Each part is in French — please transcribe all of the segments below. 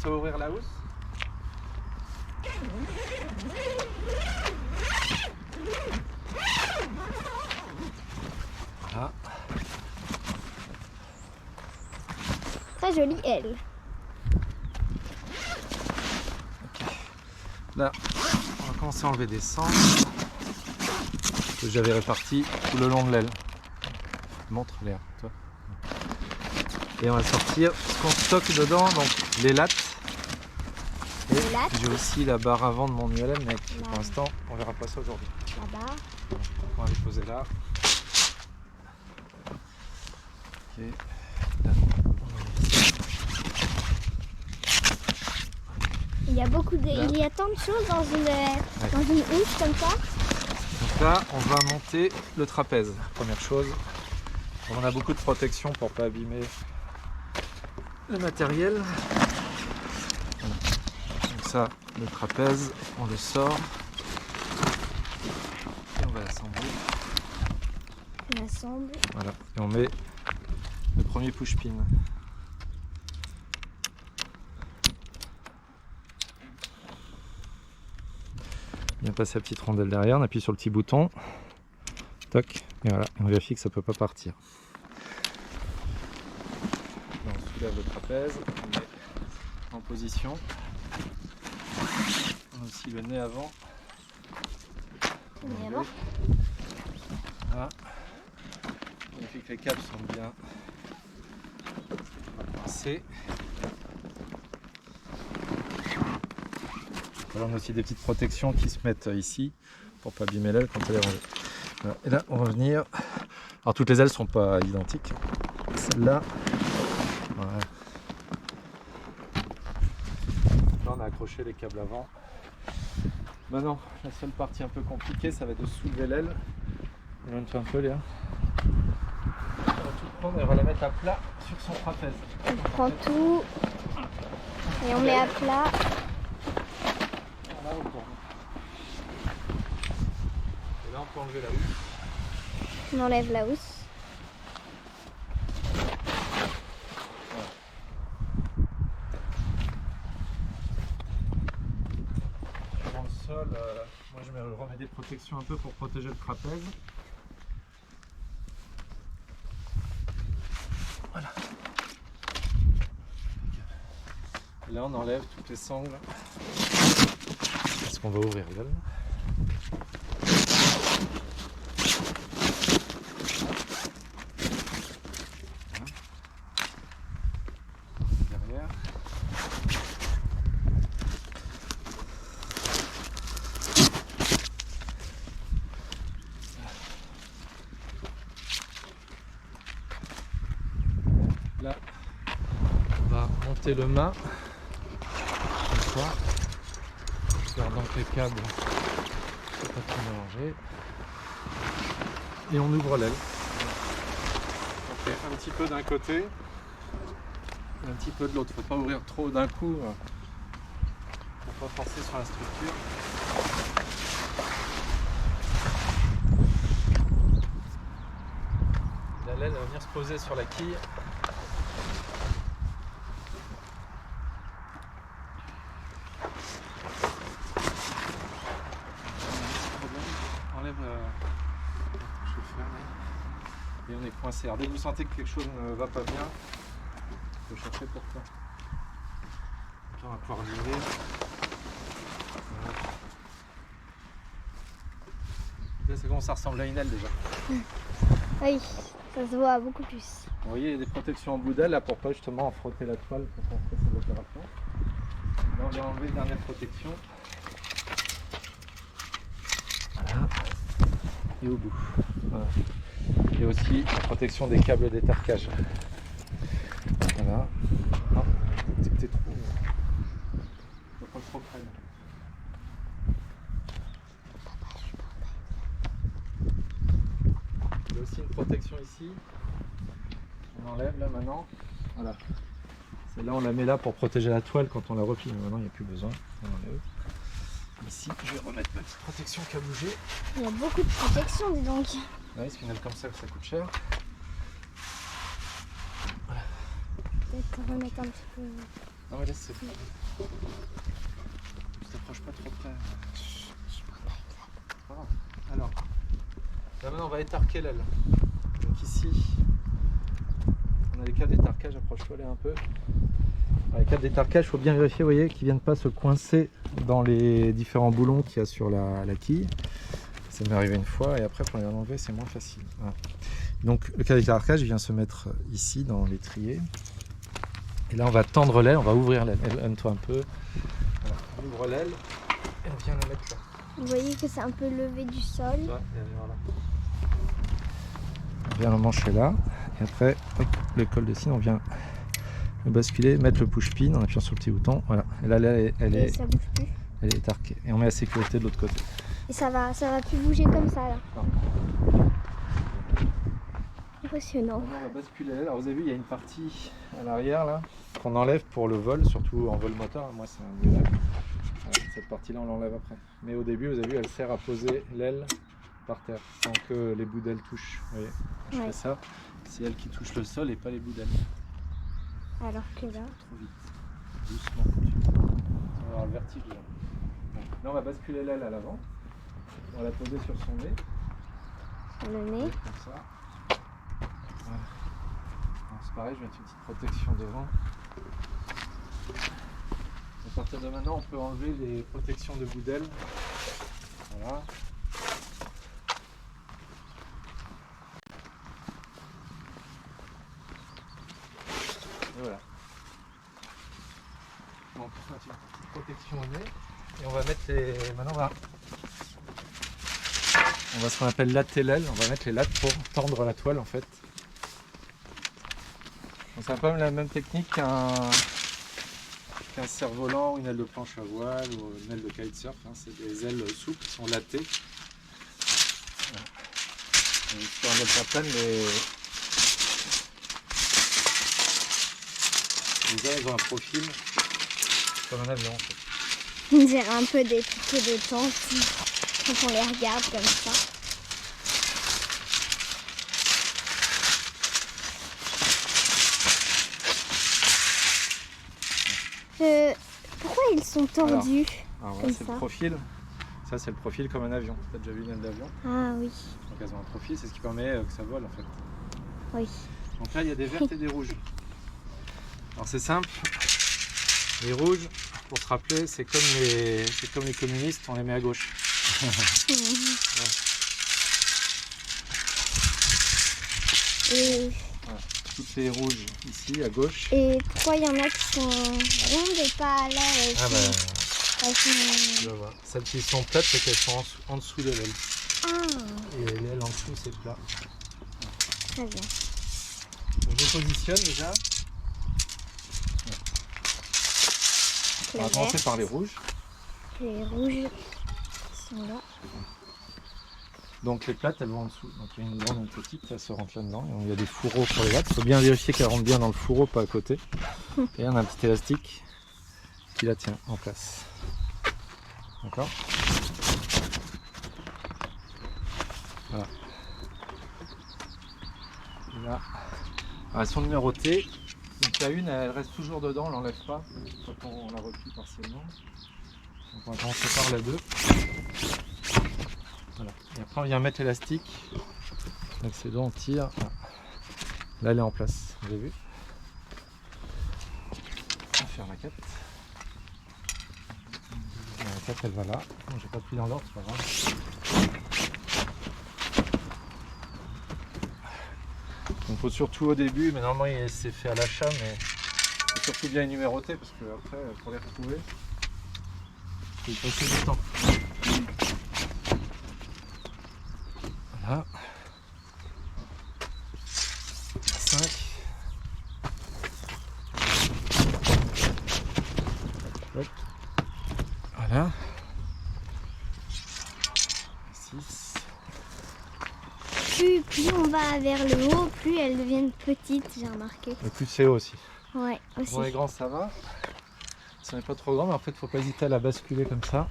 commence à ouvrir la housse. Voilà. Très jolie aile. Okay. Là, on va commencer à enlever des cendres que j'avais réparties tout le long de l'aile. Montre-les, toi. Et on va sortir ce qu'on stocke dedans, donc les lattes. Et j'ai aussi la barre avant de mon ULM, mais pour l'instant, on verra pas ça aujourd'hui. La barre. On va les poser là. Ok. Là. Il y a beaucoup de... Il y a tant de choses dans une housse comme ça. Donc là, on va monter le trapèze. Première chose. On a beaucoup de protection pour pas abîmer le matériel. Voilà. Donc ça, le trapèze, on le sort. Et on va l'assembler. On assemble. Voilà. Et on met le premier push-pin. Bien passer la petite rondelle derrière, on appuie sur le petit bouton. Toc. Et voilà. Et on vérifie que ça ne peut pas partir. Là, on soulève le trapèze, on met en position. On a aussi le nez avant. Le nez avant. Voilà. On vérifie que les câbles sont bien coincés. Voilà, on a aussi des petites protections qui se mettent ici pour ne pas abîmer l'aile quand elle est rangée. Voilà. Et là, on va venir. Alors, toutes les ailes ne sont pas identiques. Celle-là. Voilà. Là, on a accroché les câbles avant. Maintenant, la seule partie un peu compliquée, ça va être de soulever l'aile. Éloigne-toi un peu, Léa. On va tout prendre et on va la mettre à plat sur son trapèze. On prend tout et on met à plat. Là, on tourne. Et là, on peut enlever la housse. On enlève la housse. Dans le sol, moi je remets des protections un peu pour protéger le trapèze. Voilà. Et là on enlève toutes les sangles. Parce qu'on va ouvrir l'aile. Derrière. Là, on va monter le mât, comme ça, gardant que les câbles ne sont pas trop mélangés. Et on ouvre l'aile. On fait un petit peu d'un côté, et un petit peu de l'autre. Il ne faut pas ouvrir trop d'un coup pour pas forcer sur la structure. La laine va venir se poser sur la quille. Enlève je vais faire là. Et on est coincé. Alors dès que vous sentez que quelque chose ne va pas bien, il faut chercher pourquoi. Donc là, on va pouvoir livrer. Voilà. Là, ça commence à ressembler à une aile déjà. Oui, ça se voit beaucoup plus. Vous voyez, il y a des protections en bout d'aile là pour pas justement frotter la toile quand on fait ces opérations. Là, on vient enlever les dernières protections. Voilà. Et au bout. Voilà. Et aussi la protection des câbles d'étarcage. Voilà. Non, t'es trop. Faut pas trop près. Il y a aussi une protection ici. On enlève là maintenant. Voilà. Celle-là on la met là pour protéger la toile quand on la replie. Mais maintenant il n'y a plus besoin. On enlève. Ici je vais remettre ma petite protection qui a bougé. Il y a beaucoup de protection, dis donc. Oui, parce qu'une aile comme ça coûte cher. Peut-être remettre un petit peu. Non mais laisse, c'est bon. Ne t'approche pas trop près. Ah, alors, là maintenant on va étarquer l'aile. Donc ici, on a les câbles d'étarquage, approche-toi là un peu. Alors, les câbles d'étarquage, il faut bien vérifier, vous voyez, qu'ils ne viennent pas se coincer dans les différents boulons qu'il y a sur la quille. Ça m'est arrivé une fois et après pour les enlever c'est moins facile. Voilà. Donc le câble d'étarquage vient se mettre ici dans l'étrier. Et là on va tendre l'aile, on va ouvrir l'aile. Aime-toi un peu. Voilà. On ouvre l'aile et on vient la mettre là. Vous voyez que c'est un peu levé du sol. Ouais, voilà. On vient l'emmancher là. Et après, hop, le col de cygne, on vient le basculer, mettre le push-pin en appuyant sur le petit bouton. Voilà. Et là, Et ça bouge plus. elle est étarquée. Et on met la sécurité de l'autre côté. Et ça va plus bouger comme ça là. Non. Impressionnant. On va basculer. Alors vous avez vu, il y a une partie à l'arrière là qu'on enlève pour le vol, surtout en vol moteur. Moi c'est un ULM. Voilà, cette partie-là on l'enlève après. Mais au début, vous avez vu, elle sert à poser l'aile par terre sans que les bouts d'aile touchent. Vous voyez, je fais ça. C'est elle qui touche le sol et pas les bouts d'aile. Alors que là. Trop vite. Doucement. On va avoir le vertige là. Là on va basculer l'aile à l'avant. On va la poser sur son nez. Sur le nez. Comme ça. Voilà. C'est pareil, je vais mettre une petite protection devant. À partir de maintenant, on peut enlever les protections de bout d'aile. Voilà. Et voilà. Donc, on peut mettre une petite protection au nez. Et on va mettre les. Maintenant, on va ce qu'on appelle latter l'aile. On va mettre les lattes pour tendre la toile en fait. C'est un peu la même technique qu'un cerf-volant ou une aile de planche à voile ou une aile de kitesurf. Hein. C'est des ailes souples qui sont lattées. Voilà. Sur un aile pas plane, les ailes ont un profil comme un avion en fait. On dirait un peu des piquets de tente quand on les regarde comme ça. Pourquoi ils sont tordus? Alors voilà, c'est le profil. Ça, c'est le profil comme un avion. Tu as déjà vu une aile d'avion? Ah oui. Donc elles ont un profil, c'est ce qui permet que ça vole en fait. Oui. Donc là, il y a des vertes et des rouges. Alors c'est simple. Les rouges, pour se rappeler, c'est comme les communistes, on les met à gauche. Ouais. Et... Voilà. Toutes les rouges ici à gauche. Et pourquoi il y en a qui sont rondes et pas là Ah bah, elles sont... je vois. Celles qui sont plates, c'est qu'elles sont en dessous de l'aile. Ah, Et l'aile en dessous, c'est plat. très bien. Donc, je positionne déjà. On va commencer par les rouges. Les rouges sont là. Donc les plates, elles vont en dessous. Donc il y a une grande et une petite, elles se rentrent là-dedans. Et il y a des fourreaux pour les lattes. Il faut bien vérifier qu'elles rentrent bien dans le fourreau, pas à côté. Et on a un petit élastique qui la tient en place. D'accord? Voilà. Et là, elles sont numérotées. Donc la une, elle reste toujours dedans, on l'enlève pas quand on la replie partiellement. Donc on va commencer par la 2. Voilà. Et après on vient mettre l'élastique. Donc c'est deux, on tire. Voilà. Là elle est en place, vous avez vu. On va faire la 4. La 4 elle va là. Bon, j'ai pas pris dans l'ordre, c'est pas grave. Donc faut surtout au début, mais normalement c'est fait à l'achat, mais faut surtout bien les numéroter parce que après pour les retrouver, il faut passer du temps. Voilà. 5. Hop. Voilà. 6. Plus on va vers le haut, plus elles deviennent petites, j'ai remarqué. Et plus c'est haut aussi. Ouais, aussi. Pour les grands ça va. Si on n'est pas trop grand, mais en fait faut pas hésiter à la basculer comme ça.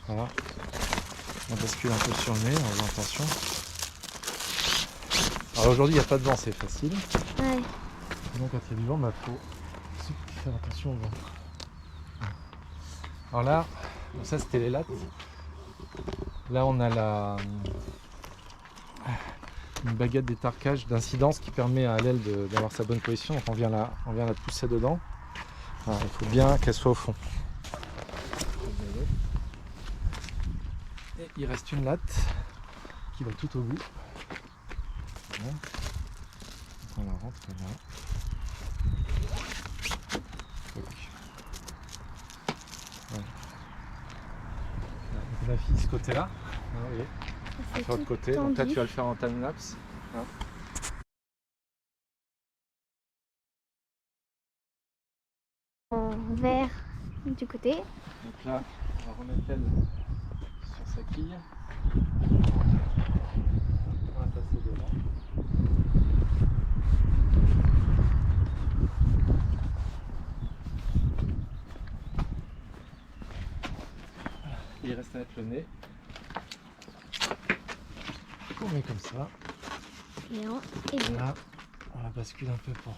Voilà. On bascule un peu sur le nez en faisant attention. Alors aujourd'hui il n'y a pas de vent, c'est facile. Ouais. Donc quand il y a du vent, faut faire attention au vent. Alors là, donc ça c'était les lattes. Là on a une baguette d'étarquage d'incidence qui permet à l'aile d'avoir sa bonne position. Donc on vient la pousser dedans. Alors, il faut bien qu'elle soit au fond. Et il reste une latte qui va tout au bout. Voilà. Donc on la rentre là. Voilà. Donc on a fini ce côté-là. Oui. Sur l'autre côté, donc là tu vas le faire en time-lapse. Hein. En vert du côté. Donc là, on va remettre elle sur sa quille. On va passer devant. Il reste à mettre le nez. On met comme ça. Et Là, on la bascule un peu pour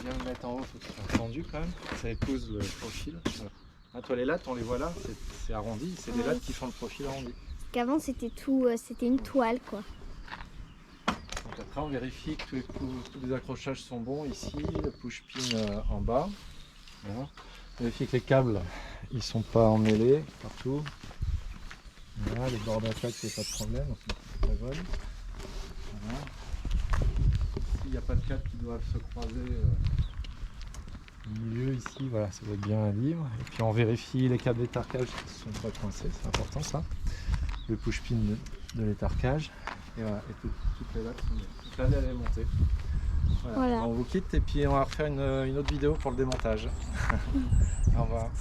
bien le mettre en haut, il faut qu'il soit tendu quand même. Ça épouse le profil. Voilà. Ah, toi les lattes, on les voit là, c'est arrondi, c'est des lattes qui font le profil arrondi. Parce qu'avant c'était tout, c'était une toile quoi. Donc après on vérifie que tous les accrochages sont bons ici, le push-pin en bas. Voilà. On vérifie que les câbles ils sont pas emmêlés partout. Voilà, les bords d'attaque il n'y a pas de problème, donc c'est très bon. Voilà. S'il n'y a pas de câbles qui doivent se croiser au milieu ici, voilà, ça doit être bien libre. Et puis on vérifie les câbles d'étarquage qui ne sont pas coincés, c'est important ça. Le push-pin de l'étarquage. Et voilà, et toutes les lattes sont bien. Donc là elle est montée. Voilà. On vous quitte et puis on va refaire une autre vidéo pour le démontage. Au revoir.